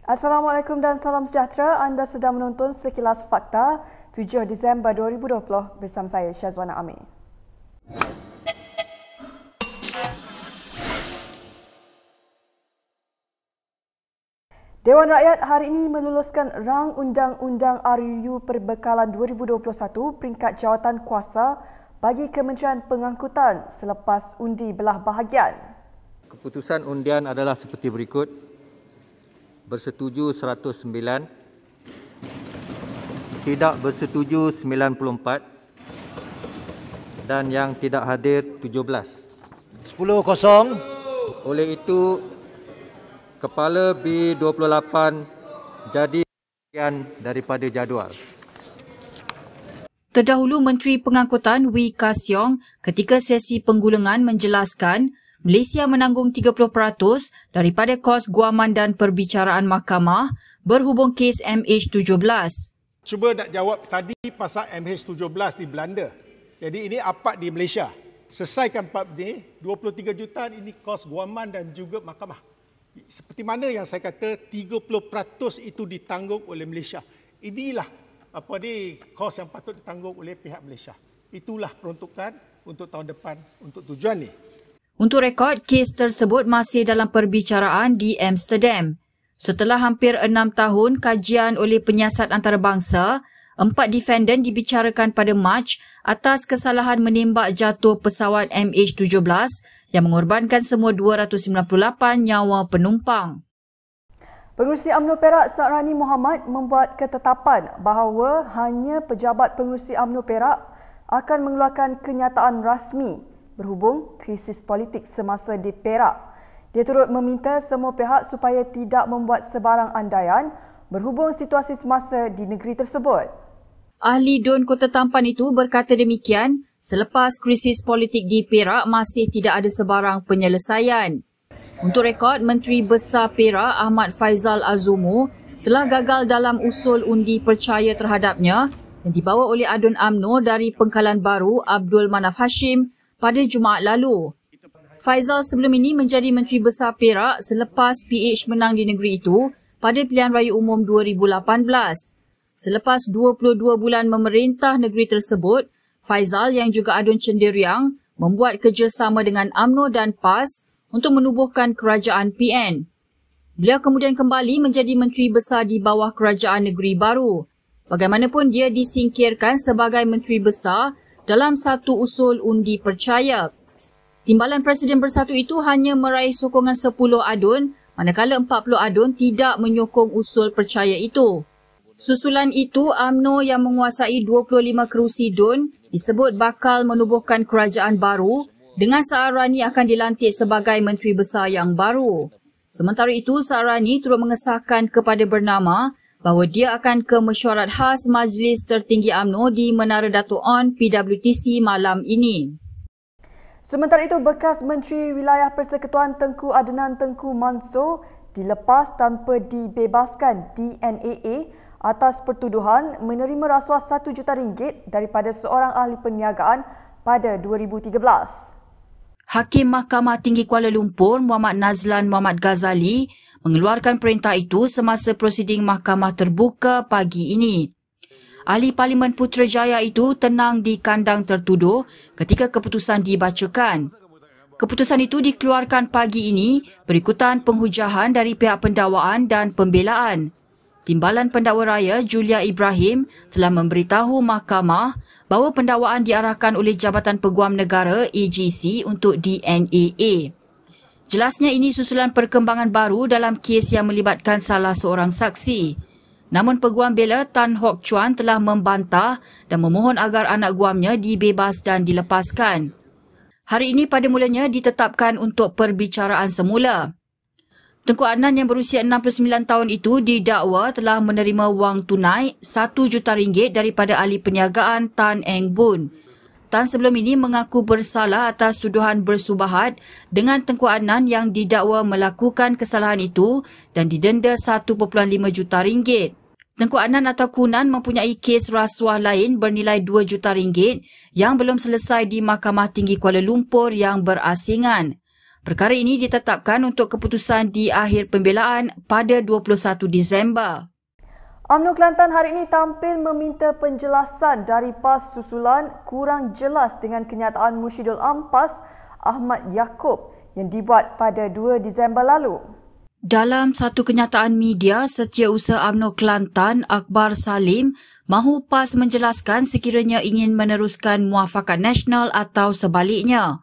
Assalamualaikum dan salam sejahtera. Anda sedang menonton Sekilas Fakta 7 Disember 2020 bersama saya Syazwana Amir. Dewan Rakyat hari ini meluluskan rang Undang-Undang RUU Perbekalan 2021 peringkat jawatan kuasa bagi Kementerian Pengangkutan selepas undi belah bahagian. Keputusan undian adalah seperti berikut. Bersetuju 109, tidak bersetuju 94 dan yang tidak hadir 17. 10-0. Oleh itu, Kepala B28 jadi bahagian daripada jadual. Terdahulu Menteri Pengangkutan Wee Ka Siong ketika sesi penggulengan menjelaskan Malaysia menanggung 30% daripada kos guaman dan perbicaraan mahkamah berhubung kes MH17. Cuba nak jawab tadi pasal MH17 di Belanda. Jadi ini apa di Malaysia? Selesaikan bab ni, 23 juta ini kos guaman dan juga mahkamah. Seperti mana yang saya kata 30% itu ditanggung oleh Malaysia. Inilah kos yang patut ditanggung oleh pihak Malaysia. Itulah peruntukan untuk tahun depan untuk tujuan ni. Untuk rekod, kes tersebut masih dalam perbicaraan di Amsterdam. Setelah hampir 6 tahun kajian oleh penyiasat antarabangsa, 4 defendant dibicarakan pada Mac atas kesalahan menembak jatuh pesawat MH17 yang mengorbankan semua 298 nyawa penumpang. Pengerusi UMNO Perak Sakrani Mohamad membuat ketetapan bahawa hanya pejabat pengerusi UMNO Perak akan mengeluarkan kenyataan rasmi berhubung krisis politik semasa di Perak. Dia turut meminta semua pihak supaya tidak membuat sebarang andaian berhubung situasi semasa di negeri tersebut. Ahli DUN Kota Tampan itu berkata demikian selepas krisis politik di Perak masih tidak ada sebarang penyelesaian. Untuk rekod, Menteri Besar Perak Ahmad Faizal Azumu telah gagal dalam usul undi percaya terhadapnya yang dibawa oleh Adun UMNO dari Pengkalan Baru Abdul Manaf Hashim pada Jumaat lalu. Faizal sebelum ini menjadi Menteri Besar Perak selepas PH menang di negeri itu pada pilihan raya umum 2018. Selepas 22 bulan memerintah negeri tersebut, Faizal yang juga adun cendeриang membuat kerjasama dengan UMNO dan PAS untuk menubuhkan kerajaan PN. Beliau kemudian kembali menjadi Menteri Besar di bawah kerajaan negeri baru. Bagaimanapun dia disingkirkan sebagai Menteri Besar dalam satu usul undi percaya. Timbalan Presiden Bersatu itu hanya meraih sokongan 10 adun, manakala 40 adun tidak menyokong usul percaya itu. Susulan itu, UMNO yang menguasai 25 kerusi DUN disebut bakal menubuhkan kerajaan baru dengan Sakrani akan dilantik sebagai Menteri Besar yang baru. Sementara itu, Sakrani turut mengesahkan kepada Bernama bahawa dia akan ke mesyuarat khas Majlis Tertinggi UMNO di Menara Dato' On PWTC malam ini. Sementara itu, bekas Menteri Wilayah Persekutuan Tengku Adnan Tengku Mansor dilepas tanpa dibebaskan DNAA atas pertuduhan menerima rasuah RM1 juta daripada seorang ahli perniagaan pada 2013. Hakim Mahkamah Tinggi Kuala Lumpur Muhammad Nazlan Muhammad Ghazali mengeluarkan perintah itu semasa prosiding mahkamah terbuka pagi ini. Ahli Parlimen Putrajaya itu tenang di kandang tertuduh ketika keputusan dibacakan. Keputusan itu dikeluarkan pagi ini berikutan penghujahan dari pihak pendakwaan dan pembelaan. Timbalan Pendakwa Raya Julia Ibrahim telah memberitahu mahkamah bahawa pendakwaan diarahkan oleh Jabatan Peguam Negara AGC untuk DNAA. Jelasnya ini susulan perkembangan baru dalam kes yang melibatkan salah seorang saksi. Namun Peguam Bela Tan Hock Chuan telah membantah dan memohon agar anak guamnya dibebas dan dilepaskan. Hari ini pada mulanya ditetapkan untuk perbicaraan semula. Tengku Adnan yang berusia 69 tahun itu didakwa telah menerima wang tunai RM1 juta daripada ahli perniagaan Tan Eng Boon. Tan sebelum ini mengaku bersalah atas tuduhan bersubahat dengan Tengku Adnan yang didakwa melakukan kesalahan itu dan didenda RM1.5 juta. Tengku Adnan atau Kunan mempunyai kes rasuah lain bernilai RM2 juta yang belum selesai di Mahkamah Tinggi Kuala Lumpur yang berasingan. Perkara ini ditetapkan untuk keputusan di akhir pembelaan pada 21 Disember. UMNO Kelantan hari ini tampil meminta penjelasan dari PAS susulan kurang jelas dengan kenyataan Mursyidul Am-PAS Ahmad Yaakob yang dibuat pada 2 Disember lalu. Dalam satu kenyataan media, Setiausaha UMNO Kelantan Akbar Salim mahu PAS menjelaskan sekiranya ingin meneruskan muafakat nasional atau sebaliknya.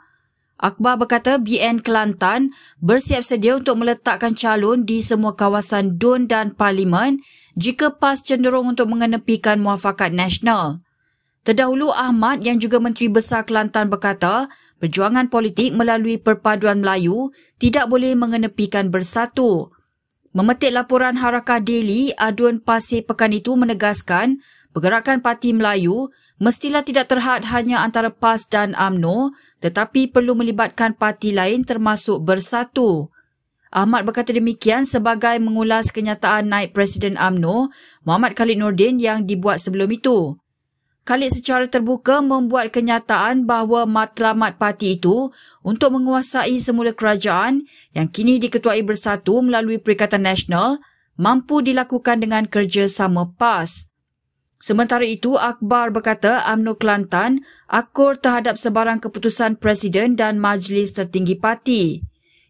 Akbar berkata BN Kelantan bersiap sedia untuk meletakkan calon di semua kawasan DUN dan Parlimen jika PAS cenderung untuk mengenepikan muafakat nasional. Terdahulu Ahmad yang juga Menteri Besar Kelantan berkata perjuangan politik melalui Perpaduan Melayu tidak boleh mengenepikan bersatu. Memetik laporan Harakah Daily, aduan Pasir Pekan itu menegaskan pergerakan Parti Melayu mestilah tidak terhad hanya antara PAS dan UMNO tetapi perlu melibatkan parti lain termasuk bersatu. Ahmad berkata demikian sebagai mengulas kenyataan Naib Presiden UMNO Muhammad Khalid Nordin yang dibuat sebelum itu. Khalid secara terbuka membuat kenyataan bahawa matlamat parti itu untuk menguasai semula kerajaan yang kini diketuai bersatu melalui Perikatan Nasional mampu dilakukan dengan kerjasama PAS. Sementara itu, Akbar berkata UMNO Kelantan akur terhadap sebarang keputusan Presiden dan Majlis Tertinggi Parti.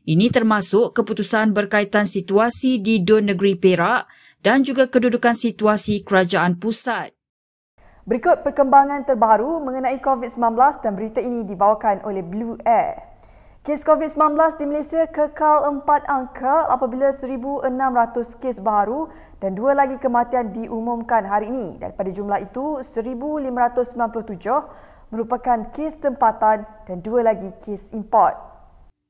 Ini termasuk keputusan berkaitan situasi di DUN Negeri Perak dan juga kedudukan situasi kerajaan pusat. Berikut perkembangan terbaru mengenai COVID-19 dan berita ini dibawakan oleh Blue Air. Kes COVID-19 di Malaysia kekal 4 angka apabila 1,600 kes baru dan 2 lagi kematian diumumkan hari ini. Daripada jumlah itu, 1,597 merupakan kes tempatan dan 2 lagi kes import.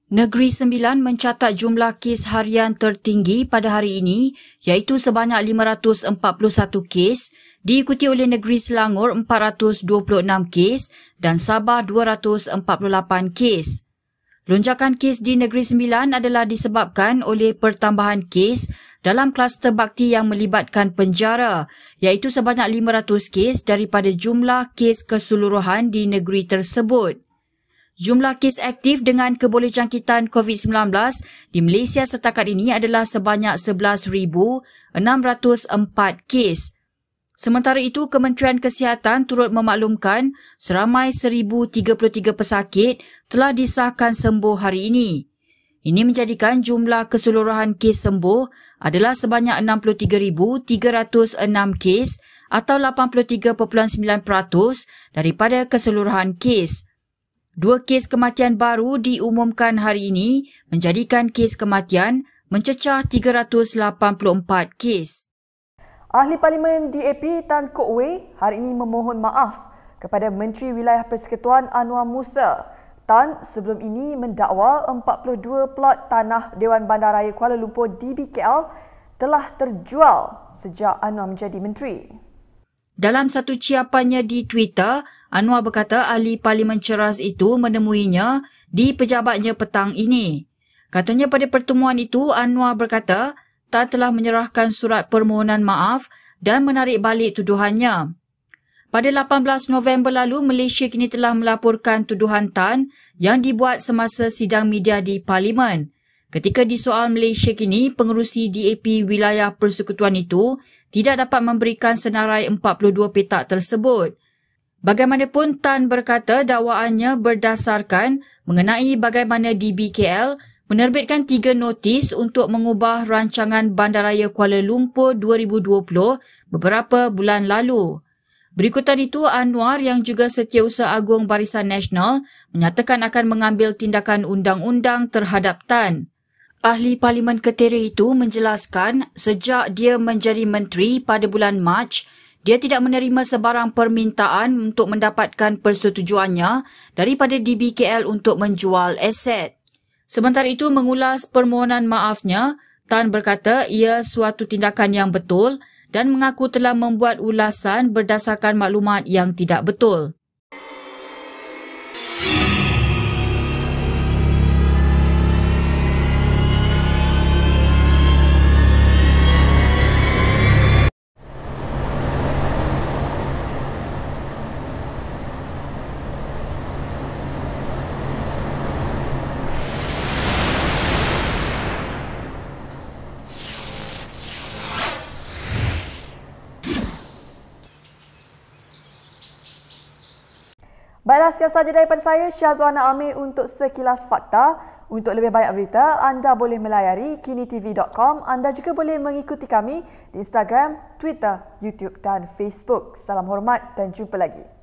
Negeri Sembilan mencatat jumlah kes harian tertinggi pada hari ini iaitu sebanyak 541 kes, diikuti oleh Negeri Selangor 426 kes dan Sabah 248 kes. Lonjakan kes di Negeri Sembilan adalah disebabkan oleh pertambahan kes dalam kluster bakti yang melibatkan penjara iaitu sebanyak 500 kes daripada jumlah kes keseluruhan di negeri tersebut. Jumlah kes aktif dengan kebolehjangkitan COVID-19 di Malaysia setakat ini adalah sebanyak 11,604 kes. Sementara itu, Kementerian Kesihatan turut memaklumkan seramai 1,033 pesakit telah disahkan sembuh hari ini. Ini menjadikan jumlah keseluruhan kes sembuh adalah sebanyak 63,306 kes atau 83.9% daripada keseluruhan kes. 2 kes kematian baru diumumkan hari ini menjadikan kes kematian mencecah 384 kes. Ahli Parlimen DAP Tan Kok Wei hari ini memohon maaf kepada Menteri Wilayah Persekutuan Anwar Musa. Tan sebelum ini mendakwa 42 plot tanah Dewan Bandaraya Kuala Lumpur DBKL telah terjual sejak Anwar menjadi menteri. Dalam satu ciapannya di Twitter, Anwar berkata ahli Parlimen Ceras itu menemuinya di pejabatnya petang ini. Katanya pada pertemuan itu, Anwar berkata Tan telah menyerahkan surat permohonan maaf dan menarik balik tuduhannya. Pada 18 November lalu, Malaysia kini telah melaporkan tuduhan Tan yang dibuat semasa sidang media di Parlimen. Ketika disoal Malaysia kini, pengerusi DAP wilayah persekutuan itu tidak dapat memberikan senarai 42 petak tersebut. Bagaimanapun, Tan berkata dakwaannya berdasarkan mengenai bagaimana DBKL menerbitkan 3 notis untuk mengubah rancangan Bandaraya Kuala Lumpur 2020 beberapa bulan lalu. Berikutan itu, Anwar yang juga Setiausaha Agung Barisan Nasional menyatakan akan mengambil tindakan undang-undang terhadap Tan. Ahli Parlimen Ketera itu menjelaskan sejak dia menjadi menteri pada bulan Mac, dia tidak menerima sebarang permintaan untuk mendapatkan persetujuannya daripada DBKL untuk menjual aset. Sementara itu, mengulas permohonan maafnya, Tan berkata ia suatu tindakan yang betul dan mengaku telah membuat ulasan berdasarkan maklumat yang tidak betul. Baiklah, sekian sahaja daripada saya, Syazwana Amir untuk Sekilas Fakta. Untuk lebih banyak berita, anda boleh melayari kinitv.com. Anda juga boleh mengikuti kami di Instagram, Twitter, YouTube dan Facebook. Salam hormat dan jumpa lagi.